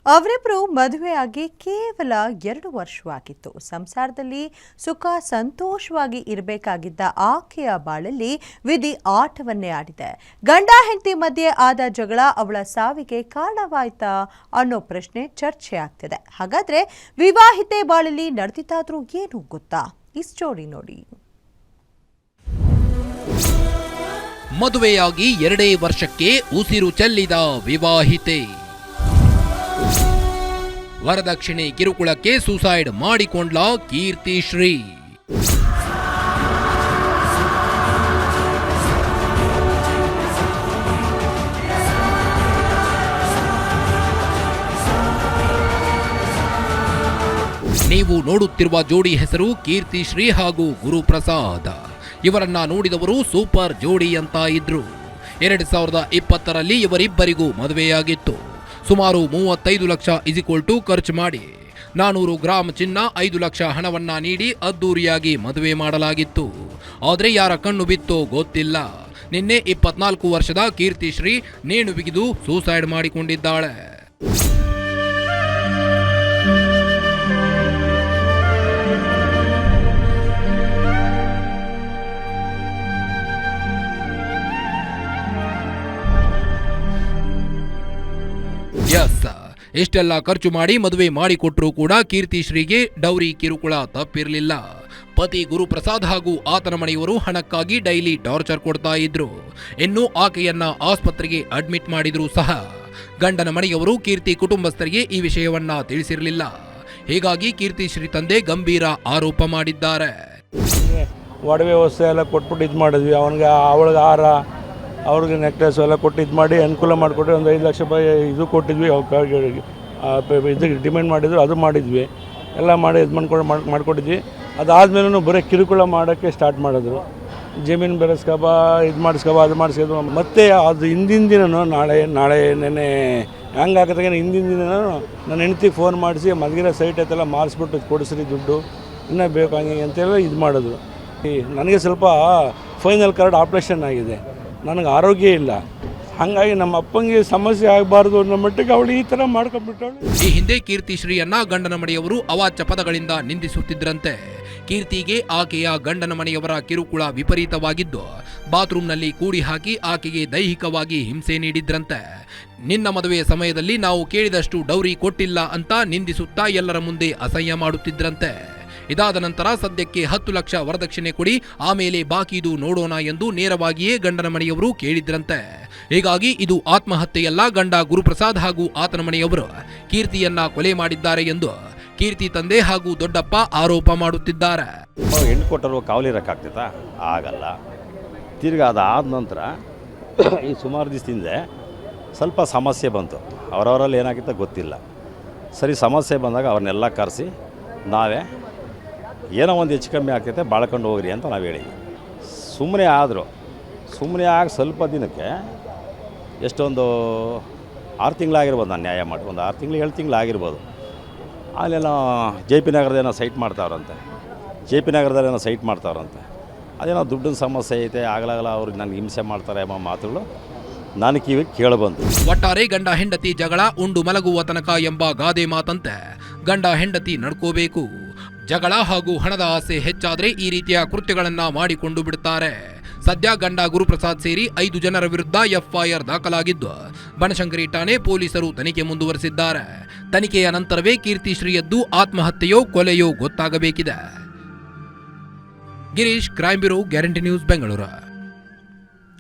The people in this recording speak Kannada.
ಅವರಿಬ್ಬರು ಮದುವೆಯಾಗಿ ಕೇವಲ 2 ವರ್ಷವಾಗಿತ್ತು. ಸಂಸಾರದಲ್ಲಿ ಸುಖ ಸಂತೋಷವಾಗಿ ಇರಬೇಕಾಗಿದ್ದ ಆಕೆಯ ಬಾಳಲ್ಲಿ ವಿಧಿ ಆಟವನ್ನೇ ಆಡಿದೆ. ಗಂಡ ಹೆಂಡತಿ ಮಧ್ಯೆ ಆದ ಜಗಳ ಅವಳ ಸಾವಿಗೆ ಕಾರಣವಾಯ್ತಾ ಅನ್ನೋ ಪ್ರಶ್ನೆ ಚರ್ಚೆ ಆಗ್ತಿದೆ. ಹಾಗಾದ್ರೆ ವಿವಾಹಿತೆ ಬಾಳಲ್ಲಿ ನಡೆದಿದ್ದಾದ್ರೂ ಏನು ಗೊತ್ತಾ? ಈ ಸ್ಟೋರಿ ನೋಡಿ. ಮದುವೆಯಾಗಿ 2 ವರ್ಷಕ್ಕೆ ಉಸಿರು ಚೆಲ್ಲಿದ ವಿವಾಹಿತೆ. ವರದಕ್ಷಿಣೆ ಕಿರುಕುಳಕ್ಕೆ ಸೂಸೈಡ್ ಮಾಡಿಕೊಂಡ್ಲ ಕೀರ್ತಿಶ್ರೀ. ನೀವು ನೋಡುತ್ತಿರುವ ಜೋಡಿ ಹೆಸರು ಕೀರ್ತಿಶ್ರೀ ಹಾಗೂ ಗುರುಪ್ರಸಾದ್. ಇವರನ್ನ ನೋಡಿದವರು ಸೂಪರ್ ಜೋಡಿ ಅಂತ ಇದ್ರು. 2020ರಲ್ಲಿ ಇವರಿಬ್ಬರಿಗೂ ಮದುವೆಯಾಗಿತ್ತು. ಸುಮಾರು 35 ಲಕ್ಷ ಖರ್ಚು ಮಾಡಿ 400 ಗ್ರಾಂ ಚಿನ್ನ 5 ಲಕ್ಷ ಹಣವನ್ನ ನೀಡಿ ಅದ್ದೂರಿಯಾಗಿ ಮದುವೆ ಮಾಡಲಾಗಿತ್ತು. ಆದರೆ ಯಾರ ಕಣ್ಣು ಬಿತ್ತೋ ಗೊತ್ತಿಲ್ಲ. ನಿನ್ನೆ 24 ವರ್ಷದ ಕೀರ್ತಿಶ್ರೀ ನೇಣು ಬಿಗಿದು ಸೂಸೈಡ್ ಮಾಡಿಕೊಂಡಿದ್ದಾಳೆ. ಇಷ್ಟೆಲ್ಲ ಖರ್ಚು ಮಾಡಿ ಮದುವೆ ಮಾಡಿಕೊಟ್ರೂ ಕೂಡ ಕೀರ್ತಿಶ್ರೀಗೆ ಡೌರಿ ಕಿರುಕುಳ ತಪ್ಪಿರಲಿಲ್ಲ. ಪತಿ ಗುರುಪ್ರಸಾದ್ ಹಾಗೂ ಆತನ ಮನೆಯವರು ಹಣಕ್ಕಾಗಿ ಡೈಲಿ ಟಾರ್ಚರ್ ಕೊಡ್ತಾ ಇದ್ರು. ಇನ್ನು ಆಕೆಯನ್ನ ಆಸ್ಪತ್ರೆಗೆ ಅಡ್ಮಿಟ್ ಮಾಡಿದ್ರು ಸಹ. ಗಂಡನ ಮನೆಯವರು ಕೀರ್ತಿ ಕುಟುಂಬಸ್ಥರಿಗೆ ಈ ವಿಷಯವನ್ನ ತಿಳಿಸಿರಲಿಲ್ಲ. ಹೀಗಾಗಿ ಕೀರ್ತಿಶ್ರೀ ತಂದೆ ಗಂಭೀರ ಆರೋಪ ಮಾಡಿದ್ದಾರೆ. ಒಡವೆ ವಸ್ತು ಎಲ್ಲ ಕೊಟ್ಬಿಟ್ಟು ಇದು ಮಾಡಿದ್ವಿ. ಅವಳಿಗೆ ಹಾರ, ಅವ್ರಿಗೆ ನೆಕ್ಲೆಸ್ ಎಲ್ಲ ಕೊಟ್ಟು ಇದು ಮಾಡಿ ಅನುಕೂಲ ಮಾಡಿಕೊಟ್ರೆ ಒಂದು 5 ಲಕ್ಷ ರೂಪಾಯಿ ಇದು ಕೊಟ್ಟಿದ್ವಿ. ಇದಕ್ಕೆ ಡಿಮ್ಯಾಂಡ್ ಮಾಡಿದ್ರು, ಅದು ಮಾಡಿದ್ವಿ. ಎಲ್ಲ ಮಾಡಿ ಇದು ಮಾಡಿಕೊಟ್ಟಿದ್ವಿ. ಅದಾದಮೇಲೂ ಬರೀ ಕಿರುಕುಳ ಮಾಡೋಕ್ಕೆ ಸ್ಟಾರ್ಟ್ ಮಾಡಿದ್ರು. ಜಮೀನು ಬೆರೆಸ್ಕೊಬ, ಇದು ಮಾಡಿಸ್ಕೊಬ, ಅದು ಮಾಡಿಸ್ಕೊಬ. ಮತ್ತು ಅದು ಹಿಂದಿನ ದಿನನೂ ನಾಳೆ ನೆನ್ನೆ ಹಂಗಾಗತ್ತಾಗ ಹಿಂದಿನ ದಿನ ನನ್ನ ಹೆಂಡ್ತಿಗೆ ಫೋನ್ ಮಾಡಿಸಿ ಮಲಗಿರೋ ಸೈಟ್ ಐತೆಲ್ಲ ಮಾರಿಸ್ಬಿಟ್ಟು ಕೊಡಿಸ್ರಿ ದುಡ್ಡು, ಇನ್ನೂ ಬೇಕು ಹಂಗೆ ಅಂತೆಲ್ಲ ಇದು ಮಾಡಿದ್ರು. ನನಗೆ ಸ್ವಲ್ಪ ಫೈನಲ್ ಕಾರ್ಡ್ ಆಪ್ರೇಷನ್ ಆಗಿದೆ, ನನಗೆ ಆರೋಗ್ಯ ಇಲ್ಲ. ಹಾಗಾಗಿ ನಮ್ಮ ಅಪ್ಪಂಗೆ ಸಮಸ್ಯೆ ಆಗಬಾರ್ದು ಅನ್ನೋ ಮಟ್ಟಿಗೆ ಅವಳು ಈ ಥರ ಮಾಡ್ಕೊಂಡ್ಬಿಟ್ಟವಳು. ಈ ಹಿಂದೆ ಕೀರ್ತಿಶ್ರೀಯನ್ನ ಗಂಡನ ಮನೆಯವರು ಅವಾಚ್ಯ ಪದಗಳಿಂದ ನಿಂದಿಸುತ್ತಿದ್ದರಂತೆ. ಕೀರ್ತಿಗೆ ಆಕೆಯ ಗಂಡನ ಮನೆಯವರ ಕಿರುಕುಳ ವಿಪರೀತವಾಗಿದ್ದು, ಬಾತ್ರೂಮ್ನಲ್ಲಿ ಕೂಡಿ ಹಾಕಿ ಆಕೆಗೆ ದೈಹಿಕವಾಗಿ ಹಿಂಸೆ ನೀಡಿದ್ರಂತೆ. ನಿನ್ನ ಮದುವೆಯ ಸಮಯದಲ್ಲಿ ನಾವು ಕೇಳಿದಷ್ಟು ಡೌರಿ ಕೊಟ್ಟಿಲ್ಲ ಅಂತ ನಿಂದಿಸುತ್ತಾ ಎಲ್ಲರ ಮುಂದೆ ಅಸಹ್ಯ ಮಾಡುತ್ತಿದ್ರಂತೆ. ಇದಾದ ನಂತರ ಸದ್ಯಕ್ಕೆ 10 ಲಕ್ಷ ವರದಕ್ಷಿಣೆ ಕೊಡಿ, ಆಮೇಲೆ ಬಾಕಿದು ನೋಡೋಣ ಎಂದು ನೇರವಾಗಿಯೇ ಗಂಡನ ಮನೆಯವರು ಕೇಳಿದ್ರಂತೆ. ಹೀಗಾಗಿ ಇದು ಆತ್ಮಹತ್ಯೆಯಲ್ಲ, ಗಂಡ ಗುರುಪ್ರಸಾದ್ ಹಾಗೂ ಆತನ ಮನೆಯವರು ಕೀರ್ತಿಯನ್ನ ಕೊಲೆ ಮಾಡಿದ್ದಾರೆ ಎಂದು ಕೀರ್ತಿ ತಂದೆ ಹಾಗೂ ದೊಡ್ಡಪ್ಪ ಆರೋಪ ಮಾಡುತ್ತಿದ್ದಾರೆ. ಹೆಣ್ಣು ಕೊಟ್ಟರು ಕಾವಲಿರಕ್ಕಾಗ್ತೈತಾ? ಆಗಲ್ಲ. ತಿರ್ಗಿ ಅದಾದ ನಂತರ ಈ ಸುಮಾರು ದಿವಸದಿಂದ ಸ್ವಲ್ಪ ಸಮಸ್ಯೆ ಬಂತು. ಅವರವರಲ್ಲಿ ಏನಾಗಿತ್ತು ಗೊತ್ತಿಲ್ಲ. ಸರಿ, ಸಮಸ್ಯೆ ಬಂದಾಗ ಅವ್ರನ್ನೆಲ್ಲ ಕರೆಸಿ ನಾವೇ ಏನೋ ಒಂದು ಹೆಚ್ಚು ಕಮ್ಮಿ ಆಗ್ತೈತೆ ಬಾಳ್ಕೊಂಡು ಹೋಗ್ರಿ ಅಂತ ನಾವು ಹೇಳಿದ್ವಿ. ಸುಮ್ಮನೆ ಆಗಿ ಸ್ವಲ್ಪ ದಿನಕ್ಕೆ ಎಷ್ಟೊಂದು 6 ತಿಂಗಳಾಗಿರ್ಬೋದು ನಾನು ನ್ಯಾಯ ಮಾಡಿ, ಒಂದು 6 ತಿಂಗಳು 7 ತಿಂಗಳಾಗಿರ್ಬೋದು. ಅಲ್ಲೇನೋ JP ನಗರದೇನೋ ಸೈಟ್ ಮಾಡ್ತಾವ್ರಂತೆ, JP ನಗರದಲ್ಲೇನೋ ಸೈಟ್ ಮಾಡ್ತಾವ್ರಂತೆ. ಅದೇನೋ ದುಡ್ಡಿನ ಸಮಸ್ಯೆ ಐತೆ, ಆಗಲಾಗಲ್ಲ ಅವ್ರಿಗೆ ನನಗೆ ಹಿಂಸೆ ಮಾಡ್ತಾರೆ ಎಂಬ ಮಾತುಗಳು ನಾನು ಕಿವಿಗೆ ಕೇಳಬಂತು. ಒಟ್ಟಾರೆ ಗಂಡ ಹೆಂಡತಿ ಜಗಳ ಉಂಡು ಮಲಗುವ ತನಕ ಎಂಬ ಗಾದೆ ಮಾತಂತೆ ಗಂಡ ಹೆಂಡತಿ ನಡ್ಕೋಬೇಕು. ಜಗಳ ಹಾಗೂ ಹಣದ ಆಸೆ ಹೆಚ್ಚಾದ್ರೆ ಈ ರೀತಿಯ ಕೃತ್ಯಗಳನ್ನ ಮಾಡಿಕೊಂಡು ಬಿಡುತ್ತಾರೆ. ಸದ್ಯ ಗಂಡ ಗುರುಪ್ರಸಾದ್ ಸೇರಿ 5 ಜನರ ವಿರುದ್ಧ FIR ದಾಖಲಾಗಿದ್ದು ಬನಶಂಕರಿ ಠಾಣೆ ಪೊಲೀಸರು ತನಿಖೆ ಮುಂದುವರೆಸಿದ್ದಾರೆ. ತನಿಖೆಯ ನಂತರವೇ ಕೀರ್ತಿಶ್ರೀಯದ್ದು ಆತ್ಮಹತ್ಯೆಯೋ ಕೊಲೆಯೋ ಗೊತ್ತಾಗಬೇಕಿದೆ. Girish, crime bureau, Guarantee News, Bengaluru.